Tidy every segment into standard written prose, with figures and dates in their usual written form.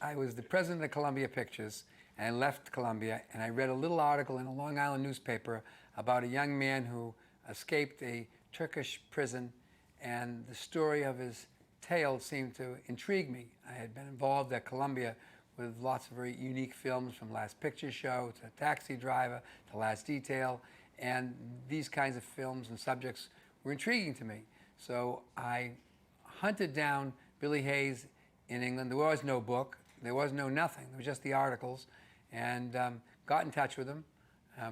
I was the president of Columbia Pictures, and I left Columbia, and I read a little article in a Long Island newspaper about a young man who escaped a Turkish prison, and the story of his tale seemed to intrigue me. I had been involved at Columbia with lots of very unique films, from Last Picture Show to Taxi Driver to Last Detail, and these kinds of films and subjects were intriguing to me. So I hunted down Billy Hayes in England. There was no book, there was no nothing, there was just the articles, and got in touch with him,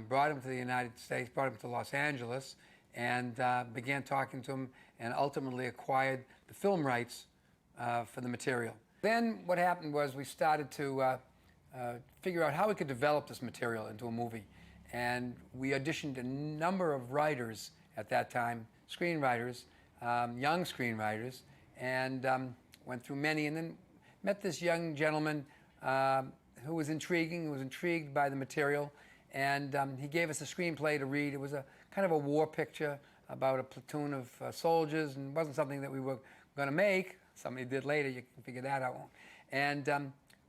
brought him to the United States, brought him to Los Angeles, and began talking to him, and ultimately acquired the film rights for the material. Then what happened was we started to figure out how we could develop this material into a movie. And we auditioned a number of writers at that time, screenwriters, young screenwriters, and went through many, and then met this young gentleman who was intriguing, who was intrigued by the material, and he gave us a screenplay to read. It was a kind of a war picture about a platoon of soldiers, and it wasn't something that we were going to make. Somebody did later, you can figure that out. And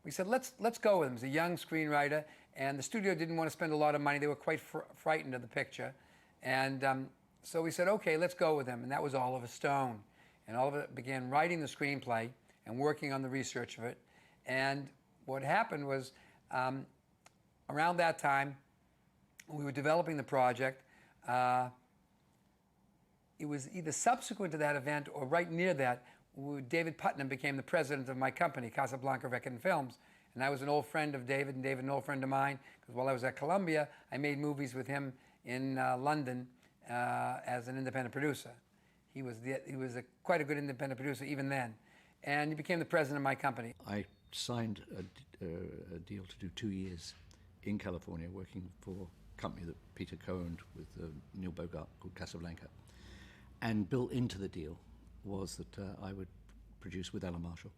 we said, let's go with him. He's a young screenwriter, and the studio didn't want to spend a lot of money. They were quite frightened of the picture. And so we said, okay, let's go with him. And that was Oliver Stone. And Oliver began writing the screenplay and working on the research of it. And what happened was, around that time, we were developing the project. It was either subsequent to that event or right near that, David Putnam became the president of my company, Casablanca Record and Films. And I was an old friend of David, and David an old friend of mine, because while I was at Columbia, I made movies with him in London as an independent producer. He was quite a good independent producer even then. And he became the president of my company. I signed a deal to do 2 years in California, working for a company that Peter co-owned with Neil Bogart called Casablanca. And built into the deal was that I would produce with Alan Marshall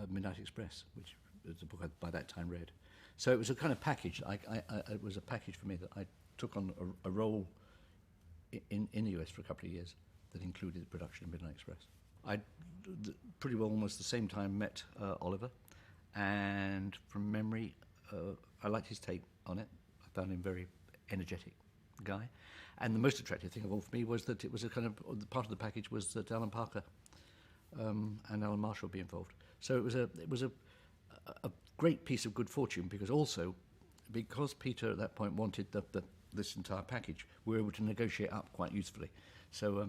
Midnight Express, which was a book I'd by that time read. So it was a kind of package. It was a package for me that I took on a role in the US for a couple of years that included the production of Midnight Express. I pretty well almost the same time met Oliver, and from memory, I liked his take on it. I found him very energetic guy. And the most attractive thing of all for me was that it was a kind of, part of the package was that Alan Parker and Alan Marshall would be involved. So it was a great piece of good fortune, because Peter at that point wanted this entire package, we were able to negotiate up quite usefully. So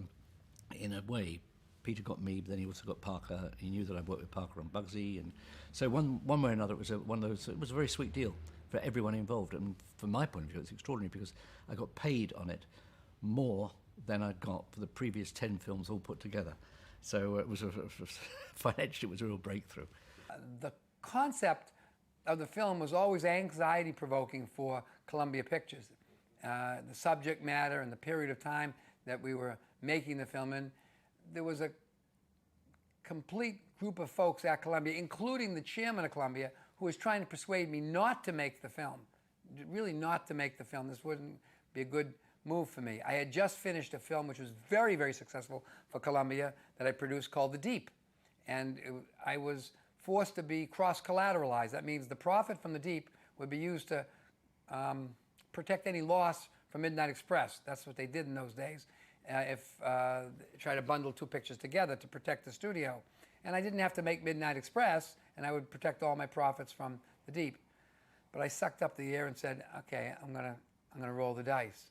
in a way, Peter got me, but then he also got Parker. He knew that I'd worked with Parker on Bugsy, and so one way or another, it was a very sweet deal for everyone involved. And from my point of view, it's extraordinary because I got paid on it more than I'd got for the previous 10 films all put together. So it was financially, it was a real breakthrough. The concept of the film was always anxiety-provoking for Columbia Pictures. The subject matter and the period of time that we were making the film in, there was a complete group of folks at Columbia, including the chairman of Columbia, who was trying to persuade me not to make the film, really not to make the film. This wouldn't be a good move for me. I had just finished a film which was very, very successful for Columbia that I produced called The Deep. And I was forced to be cross-collateralized. That means the profit from The Deep would be used to protect any loss from Midnight Express. That's what they did in those days. Try to bundle two pictures together to protect the studio. And I didn't have to make Midnight Express, and I would protect all my profits from The Deep. But I sucked up the air and said, okay, I'm gonna roll the dice.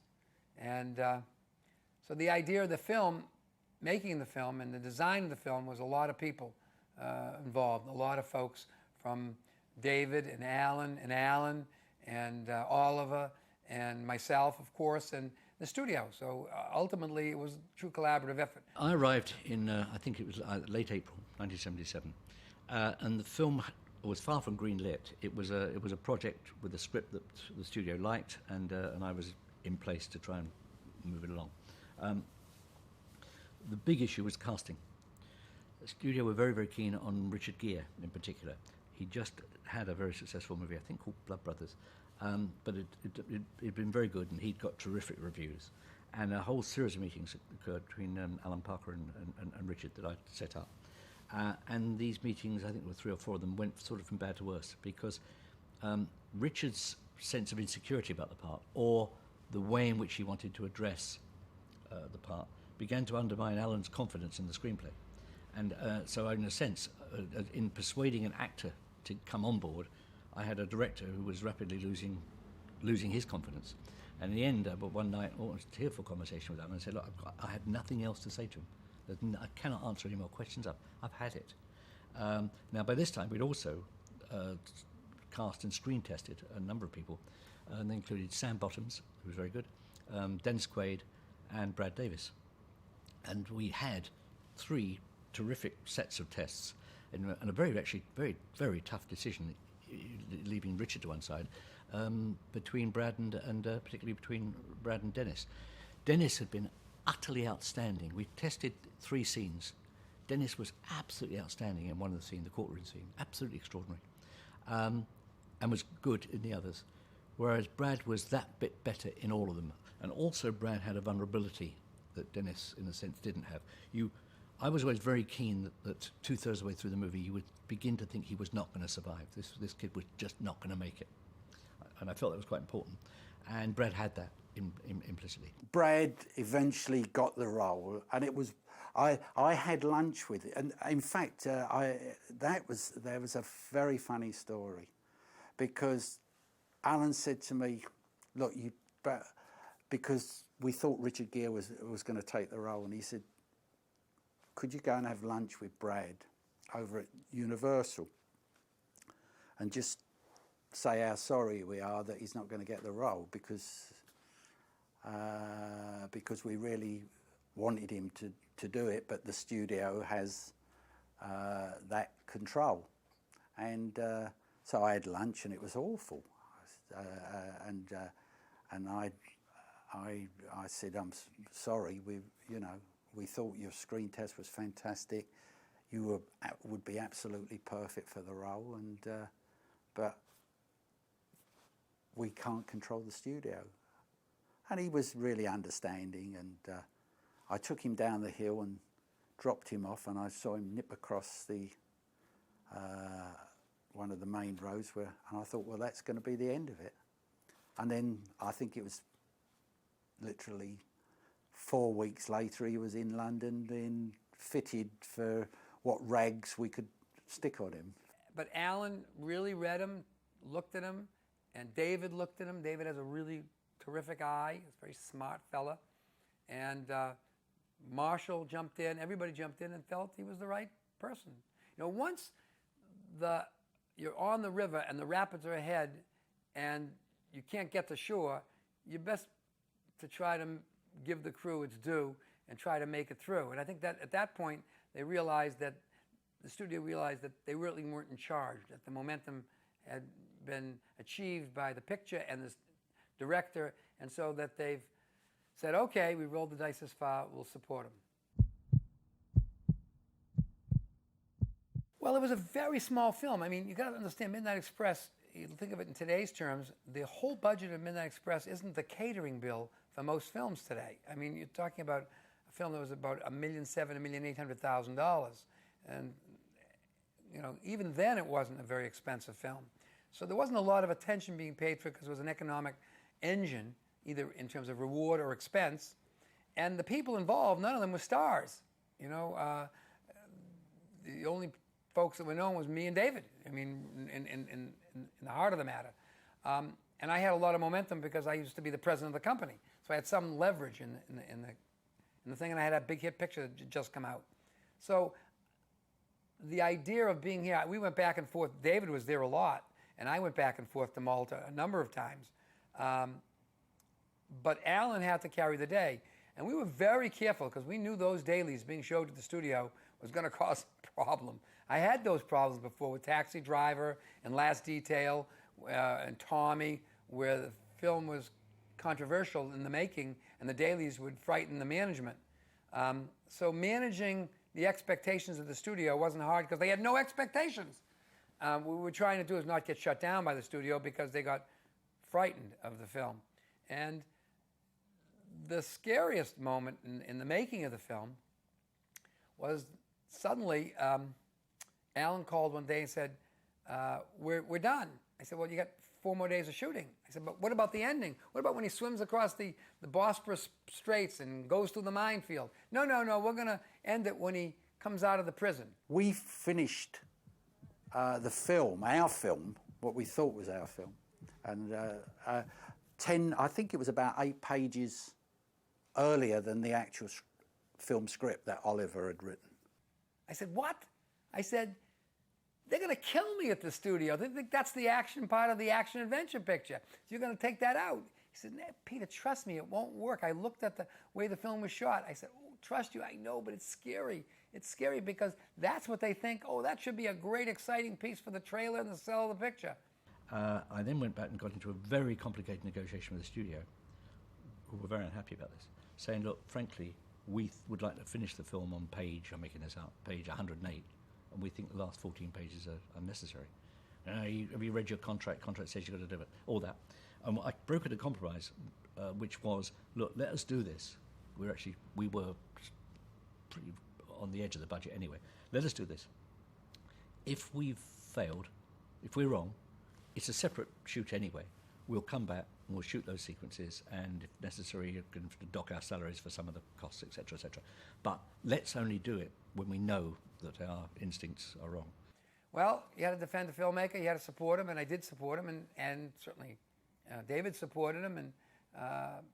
And so the idea of the film, making the film and the design of the film, was a lot of people involved, a lot of folks, from David and Alan and Oliver and myself, of course, and the studio. So ultimately, it was a true collaborative effort. I arrived in, I think it was late April 1977, and the film was far from green-lit. It was a project with a script that the studio liked, and I was in place to try and move it along. The big issue was casting. The studio were very, very keen on Richard Gere in particular. He just had a very successful movie, I think, called Blood Brothers. But it'd been very good, and he'd got terrific reviews. And a whole series of meetings occurred between Alan Parker and Richard that I'd set up. And these meetings, I think there were 3 or 4 of them, went sort of from bad to worse because Richard's sense of insecurity about the part, or the way in which he wanted to address the part, began to undermine Alan's confidence in the screenplay. And so in a sense, in persuading an actor to come on board, I had a director who was rapidly losing his confidence. And in the end, one night, almost a tearful conversation with Alan, I said, look, I had nothing else to say to him. I cannot answer any more questions. I've had it. Now, by this time, we'd also cast and screen tested a number of people, and they included Sam Bottoms, who was very good, Dennis Quaid, and Brad Davis. And we had 3 terrific sets of tests, and a very tough decision, leaving Richard to one side, between Brad and particularly between Brad and Dennis. Dennis had been utterly outstanding. We tested 3 scenes. Dennis was absolutely outstanding in one of the scenes, the courtroom scene, absolutely extraordinary, and was good in the others, whereas Brad was that bit better in all of them. And also Brad had a vulnerability that Dennis, in a sense, didn't have. I was always very keen that 2/3 of the way through the movie you would begin to think he was not going to survive. This kid was just not going to make it. And I felt that was quite important. And Brad had that implicitly. Brad eventually got the role, and it was I had lunch with it, and in fact there was a very funny story, because Alan said to me, look, because we thought Richard Gere was going to take the role, and he said, could you go and have lunch with Brad over at Universal and just say how sorry we are that he's not going to get the role, because we really wanted him to do it, but the studio has that control. And so I had lunch, and it was awful. And I said, I'm sorry. We thought your screen test was fantastic. You would be absolutely perfect for the role, but we can't control the studio. And he was really understanding, and I took him down the hill and dropped him off, and I saw him nip across the one of the main roads, and I thought, well, that's going to be the end of it. And then I think it was literally 4 weeks later, he was in London being fitted for what rags we could stick on him. But Alan really read him, looked at him, and David looked at him. David has a really terrific eye. He's a very smart fella. And Marshall jumped in. Everybody jumped in and felt he was the right person. Once you're on the river and the rapids are ahead and you can't get to shore, you're best to try to give the crew its due and try to make it through. And I think that at that point, the studio realized that they really weren't in charge, that the momentum had been achieved by the picture and the director, and so that they've said, okay, we rolled the dice this far, we'll support them. Well, it was a very small film. I mean, you got to understand, Midnight Express, you think of it in today's terms, the whole budget of Midnight Express isn't the catering bill for most films today. I mean, you're talking about a film that was about $1,700,000, and even then it wasn't a very expensive film. So there wasn't a lot of attention being paid for it because it was an economic engine, either in terms of reward or expense. And the people involved, none of them were stars. The only folks that were known was me and David. I mean, in the heart of the matter. And I had a lot of momentum because I used to be the president of the company. So I had some leverage in the thing, and I had a big hit picture that had just come out. So the idea of being here, we went back and forth. David was there a lot, and I went back and forth to Malta a number of times. But Alan had to carry the day. And we were very careful because we knew those dailies being showed at the studio was going to cause a problem. I had those problems before with Taxi Driver and Last Detail and Tommy, where the film was controversial in the making and the dailies would frighten the management. So managing the expectations of the studio wasn't hard because they had no expectations. What we were trying to do is not get shut down by the studio because they got frightened of the film. And the scariest moment in the making of the film was suddenly Alan called one day and said, we're done. I said, well, you got 4 more days of shooting. I said, but what about the ending? What about when he swims across the Bosporus Straits and goes through the minefield? No, we're going to end it when he comes out of the prison. We finished the film, our film, what we thought was our film, and 10, I think it was about 8 pages earlier than the actual film script that Oliver had written. I said, what? I said, they're going to kill me at the studio. They think that's the action part of the action-adventure picture. So you're going to take that out. He said, nah, Peter, trust me, it won't work. I looked at the way the film was shot. I said, oh, trust you, I know, but it's scary. It's scary because that's what they think. Oh, that should be a great, exciting piece for the trailer and the sell of the picture. I then went back and got into a very complicated negotiation with the studio, who were very unhappy about this, saying, look, frankly, we would like to finish the film on page, I'm making this up, page 108, and we think the last 14 pages are unnecessary. Have you read your contract? Contract says you've got to do it. All that. And I brokered a compromise, which was, look, let us do this. We were pretty on the edge of the budget anyway. Let us do this. If we've failed, if we're wrong, it's a separate shoot anyway. We'll come back and we'll shoot those sequences, and if necessary, you can dock our salaries for some of the costs, etc., etc. But let's only do it when we know that our instincts are wrong. Well, you had to defend the filmmaker, you had to support him, and I did support him, and certainly David supported him, and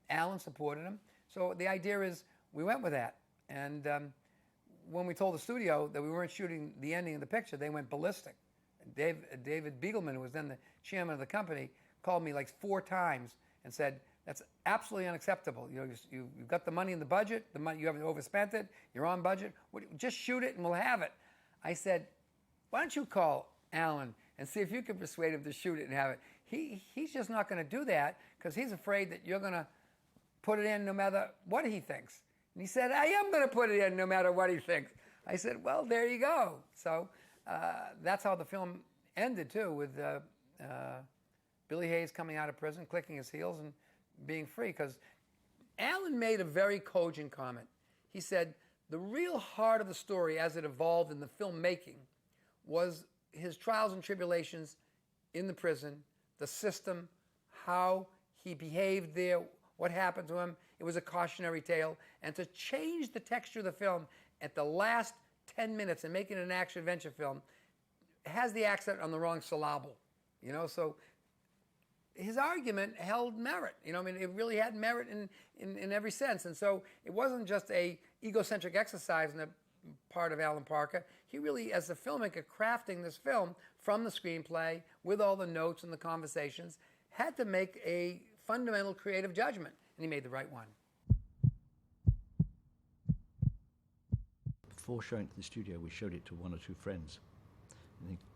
Alan supported him. So the idea is we went with that. And when we told the studio that we weren't shooting the ending of the picture, they went ballistic. David Beagleman, who was then the chairman of the company, called me like 4 times and said, that's absolutely unacceptable. You know, you've got the money in the budget, the money, you haven't overspent it, you're on budget, just shoot it and we'll have it. I said, why don't you call Alan and see if you can persuade him to shoot it and have it. He's just not going to do that because he's afraid that you're going to put it in no matter what he thinks. And he said, I am going to put it in no matter what he thinks. I said, well, there you go. So that's how the film ended, too, with Billy Hayes coming out of prison, clicking his heels, and being free. Because Alan made a very cogent comment. He said, the real heart of the story as it evolved in the filmmaking was his trials and tribulations in the prison, the system, how he behaved there, what happened to him. It was a cautionary tale. And to change the texture of the film at the last 10 minutes and make it an action-adventure film has the accent on the wrong syllable, you know? So his argument held merit, you know? I mean, it really had merit in every sense. And so it wasn't just a egocentric exercise on the part of Alan Parker. He really, as a filmmaker crafting this film from the screenplay with all the notes and the conversations, had to make a fundamental creative judgment, and he made the right one. Before showing it to the studio, we showed it to 1 or 2 friends,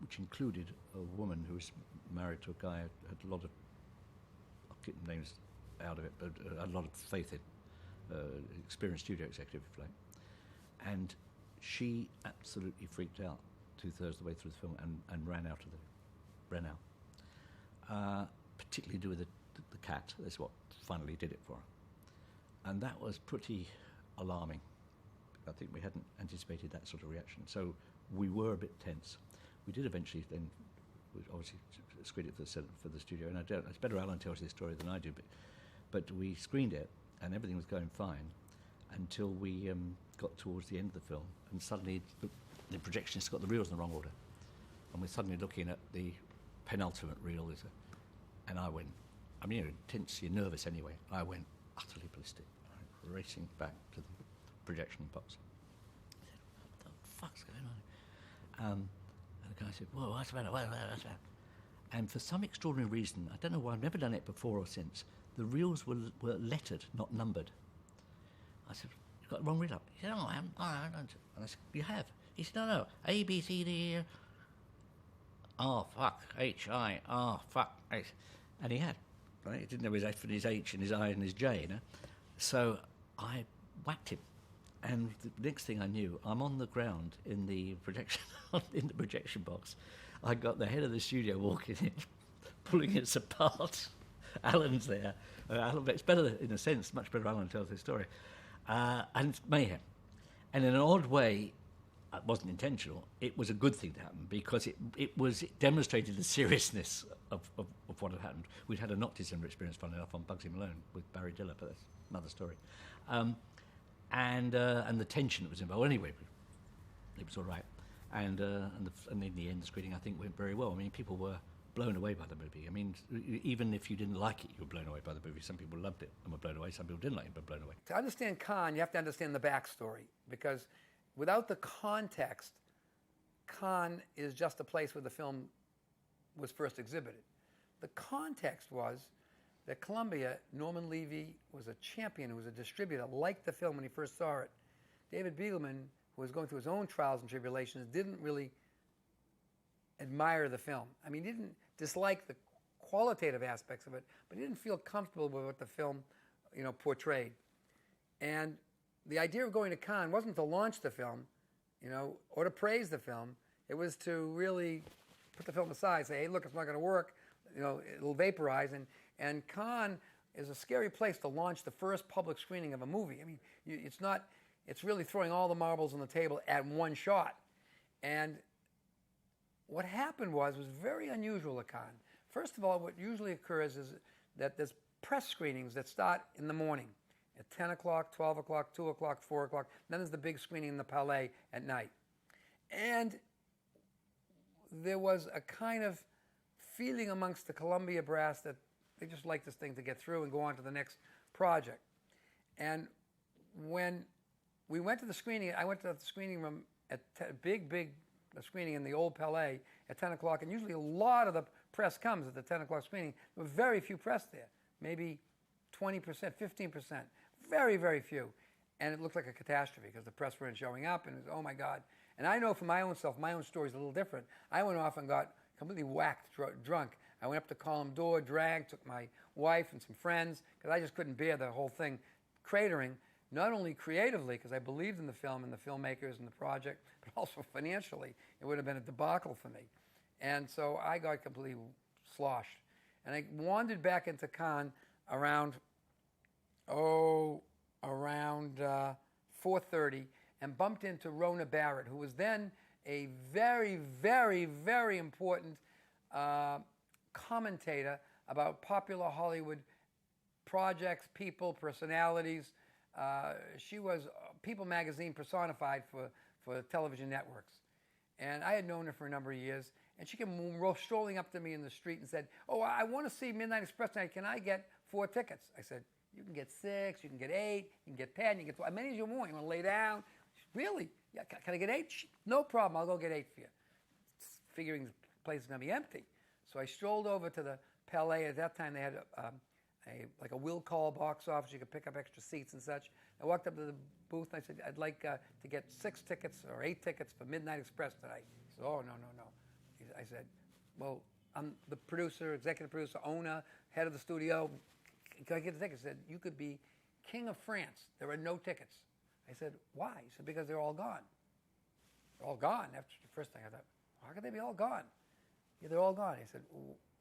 which included a woman who was married to a guy who had a lot of, I'll keep the names out of it, but a lot of faith in, experienced studio executive, if you like. And she absolutely freaked out 2/3 of the way through the film and ran out. Particularly to do with the cat. That's what finally did it for her. And that was pretty alarming. I think we hadn't anticipated that sort of reaction. So we were a bit tense. We did eventually then, obviously, screen it for the studio. And it's better Alan tells this story than I do, but we screened it and everything was going fine until we got towards the end of the film, and suddenly the projectionist got the reels in the wrong order. And we're suddenly looking at the penultimate reel, and I went, I mean, you're tense, you're nervous anyway. I went utterly ballistic, right, racing back to the projection box. I said, what the fuck's going on? And the guy said, whoa, what's the matter? What's the matter? And for some extraordinary reason, I don't know why, I've never done it before or since, the reels were lettered, not numbered. I said, you've got the wrong reel up. He said, no, I haven't. And I said, you have. He said, no, A, B, C, D, E, R, fuck, H, I, R, fuck, H. And he had. Right? He didn't know his F and his H and his I and his J, you know. So I whacked him. And the next thing I knew, I'm on the ground in the projection box. I got the head of the studio walking in, pulling us apart. Alan's there. Alan, it's better, in a sense, much better Alan tells his story. And it's mayhem. And in an odd way, it wasn't intentional. It was a good thing to happen because it demonstrated the seriousness of what had happened. We'd had a not dissimilar experience, funnily enough, on Bugsy Malone with Barry Diller, but that's another story. And the tension that was involved. Anyway, it was all right. And in the end, the screening, I think, went very well. I mean, people were blown away by the movie. I mean, even if you didn't like it, you were blown away by the movie. Some people loved it and were blown away. Some people didn't like it, but blown away. To understand Cannes, you have to understand the backstory, because without the context, Cannes is just a place where the film was first exhibited. The context was that Columbia, Norman Levy was a champion, who was a distributor, liked the film when he first saw it. David Begelman, who was going through his own trials and tribulations, didn't really admire the film. I mean, he didn't dislike the qualitative aspects of it, but he didn't feel comfortable with what the film, portrayed. And the idea of going to Cannes wasn't to launch the film, or to praise the film. It was to really put the film aside, say, hey, look, it's not going to work. It'll vaporize. And Cannes is a scary place to launch the first public screening of a movie. I mean, it's really throwing all the marbles on the table at one shot. And what happened was very unusual at Cannes. First of all, what usually occurs is that there's press screenings that start in the morning at 10 o'clock, 12 o'clock, 2 o'clock, 4 o'clock. Then there's the big screening in the Palais at night. And there was a kind of feeling amongst the Columbia brass that they just like this thing to get through and go on to the next project. And when we went to the screening, I went to the screening room at big screening in the old Palais at 10 o'clock, and usually a lot of the press comes at the 10 o'clock screening. There were very few press there, maybe 20%, 15%, very, very few. And it looked like a catastrophe because the press weren't showing up, and it was, oh my God. And I know for my own self, my own story is a little different. I went off and got completely whacked, drunk. I went up to Column d'Or, drank, took my wife and some friends, because I just couldn't bear the whole thing cratering, not only creatively, because I believed in the film and the filmmakers and the project, but also financially. It would have been a debacle for me. And so I got completely sloshed. And I wandered back into Cannes around 4:30 and bumped into Rona Barrett, who was then a very, very, very important commentator about popular Hollywood projects, people, personalities. She was People magazine personified for television networks. And I had known her for a number of years. And she came strolling up to me in the street and said, oh, I want to see Midnight Express tonight. Can I get 4 tickets? I said, you can get 6, you can get 8, you can get 10, you can get 12, as many as you want. You want to lay down? Really? Yeah, can I get 8? No problem, I'll go get 8 for you. Figuring the place is going to be empty. So I strolled over to the Palais. At that time, they had a will call box office. You could pick up extra seats and such. I walked up to the booth and I said, I'd like to get 6 tickets or 8 tickets for Midnight Express tonight. He said, oh, no. I said, well, I'm the producer, executive producer, owner, head of the studio. Can I get the tickets? He said, you could be king of France. There are no tickets. I said, why? He said, because they're all gone. They're all gone. That's the first thing I thought. How could they be all gone? Yeah, they're all gone. He said,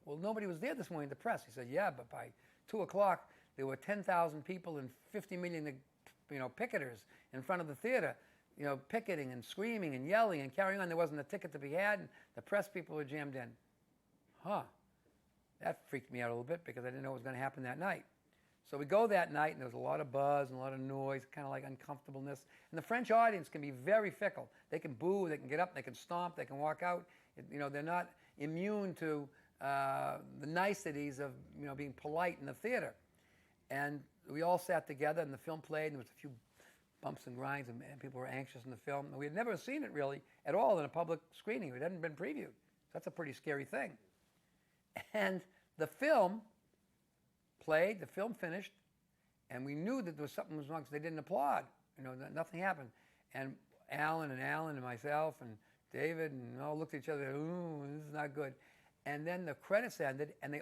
well, nobody was there this morning, the press. He said, yeah, but by 2 o'clock, there were 10,000 people and 50 million, picketers in front of the theater, picketing and screaming and yelling and carrying on. There wasn't a ticket to be had, and the press people were jammed in. That freaked me out a little bit because I didn't know what was going to happen that night. So we go that night, and there was a lot of buzz and a lot of noise, kind of like uncomfortableness. And the French audience can be very fickle. They can boo, they can get up, they can stomp, they can walk out. They're not immune to the niceties of being polite in the theater. And we all sat together, and the film played, and there was a few bumps and grinds, and people were anxious in the film. And we had never seen it really at all in a public screening. It hadn't been previewed. So that's a pretty scary thing. And the film played, the film finished, and we knew that there was something was wrong because they didn't applaud. Nothing happened. And Alan and myself and David and all looked at each other, ooh, this is not good. And then the credits ended, and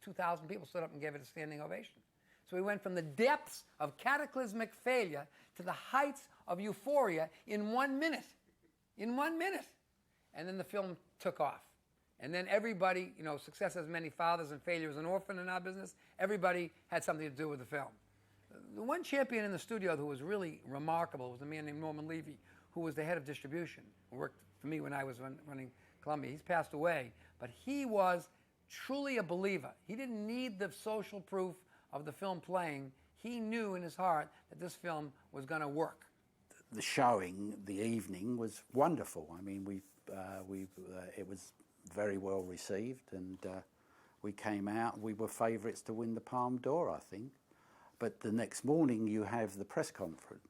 2,000 people stood up and gave it a standing ovation. So we went from the depths of cataclysmic failure to the heights of euphoria in 1 minute. In 1 minute. And then the film took off. And then everybody, success has many fathers and failure is an orphan in our business. Everybody had something to do with the film. The one champion in the studio who was really remarkable was a man named Norman Levy, who was the head of distribution, who worked for me when I was running Columbia. He's passed away, but he was truly a believer. He didn't need the social proof of the film playing. He knew in his heart that this film was going to work. The showing, the evening, was wonderful. I mean, it was very well received, and we came out. We were favourites to win the Palme d'Or, I think. But the next morning, you have the press conference,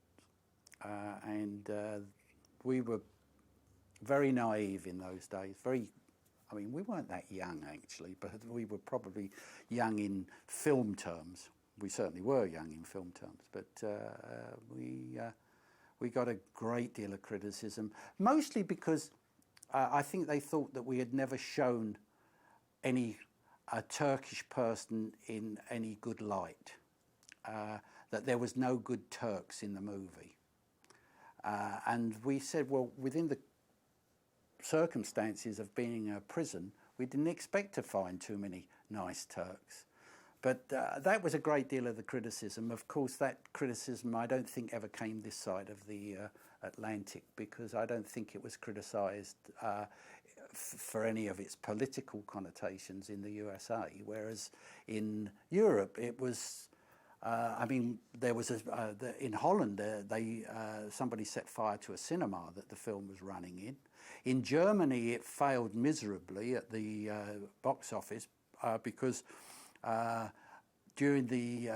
and we were very naive in those days. I mean, we weren't that young actually, but we were probably young in film terms. We certainly were young in film terms, but we got a great deal of criticism, mostly because I think they thought that we had never shown a Turkish person in any good light, that there was no good Turks in the movie. And we said, well, within the circumstances of being in a prison, we didn't expect to find too many nice Turks. But that was a great deal of the criticism. Of course, that criticism I don't think ever came this side of the Atlantic, because I don't think it was criticised for any of its political connotations in the USA, whereas in Europe it was, I mean, there was in Holland somebody set fire to a cinema that the film was running in. In Germany it failed miserably at the box office because during the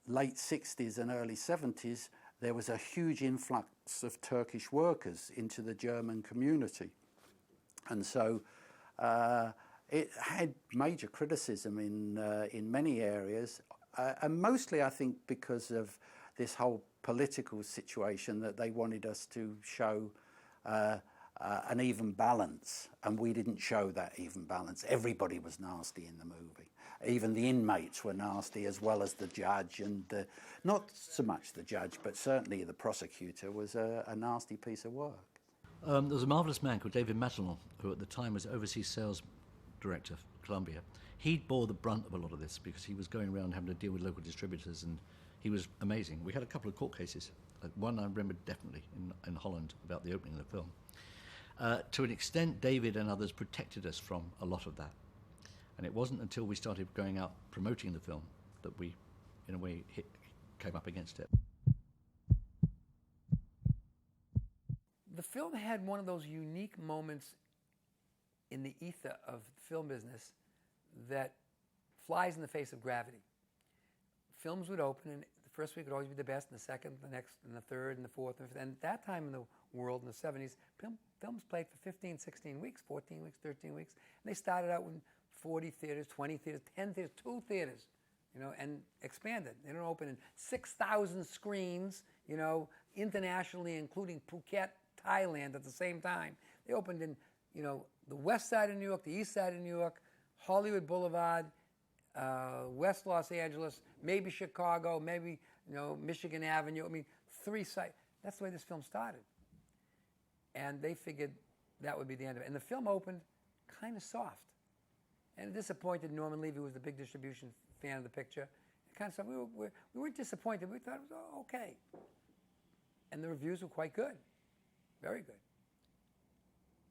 late 60s and early 70s, there was a huge influx of Turkish workers into the German community. And so it had major criticism in many areas, and mostly I think because of this whole political situation, that they wanted us to show an even balance, and we didn't show that even balance. Everybody was nasty in the movie. Even the inmates were nasty, as well as the judge, and not so much the judge, but certainly the prosecutor was a nasty piece of work. There was a marvellous man called David Matalon, who at the time was overseas sales director for Columbia. He bore the brunt of a lot of this because he was going around having to deal with local distributors, and he was amazing. We had a couple of court cases. One I remember definitely in Holland about the opening of the film. To an extent, David and others protected us from a lot of that. And it wasn't until we started going out promoting the film that we, in a way, came up against it. The film had one of those unique moments in the ether of the film business that flies in the face of gravity. Films would open, and the first week would always be the best, and the second, the next, and the third, and the fourth. And at that time in the world, in the 70s, films played for 15, 16 weeks, 14 weeks, 13 weeks. And they started out with 40 theaters, 20 theaters, 10 theaters, 2 theaters, and expanded. They don't open in 6,000 screens, internationally, including Phuket, Thailand at the same time. They opened in, the west side of New York, the east side of New York, Hollywood Boulevard, West Los Angeles, maybe Chicago, maybe, Michigan Avenue. I mean, 3 sites. That's the way this film started. And they figured that would be the end of it. And the film opened kind of soft. And it disappointed Norman Levy, who was the big distribution fan of the picture. It kind of soft. We weren't disappointed. We thought it was okay. And the reviews were quite good. Very good.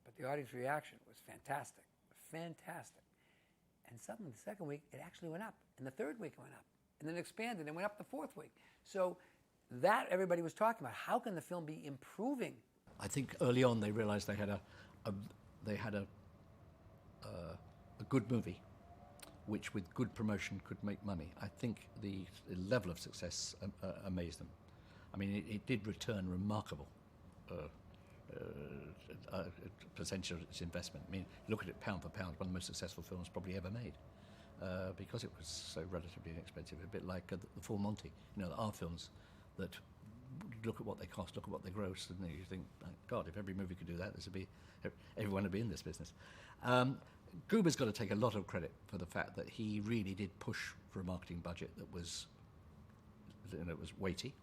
But the audience reaction was fantastic. Fantastic. And suddenly, the second week, it actually went up. And the third week, it went up. And then expanded and went up the fourth week. So that everybody was talking about. How can the film be improving? I think early on they realised they had a good movie, which with good promotion could make money. I think the level of success amazed them. I mean, it did return remarkable percentage of its investment. I mean, look at it pound for pound, one of the most successful films probably ever made, because it was so relatively inexpensive. A bit like the Full Monty, our films that look at what they cost, look at what they gross, and you think, God, if every movie could do that, everyone would be in this business. Goober's got to take a lot of credit for the fact that he really did push for a marketing budget that was weighty.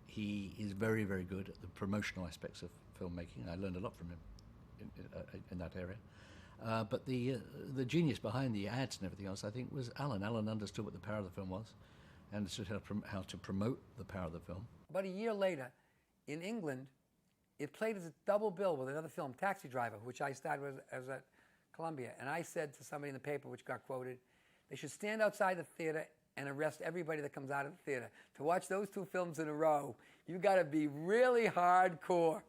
He is very, very good at the promotional aspects of filmmaking. I learned a lot from him in that area. But the genius behind the ads and everything else, I think, was Alan. Alan understood what the power of the film was, and understood how to promote the power of the film. About a year later, in England, it played as a double bill with another film, Taxi Driver, which I starred with as at Columbia. And I said to somebody in the paper, which got quoted, they should stand outside the theater and arrest everybody that comes out of the theater. To watch those two films in a row, you got to be really hardcore.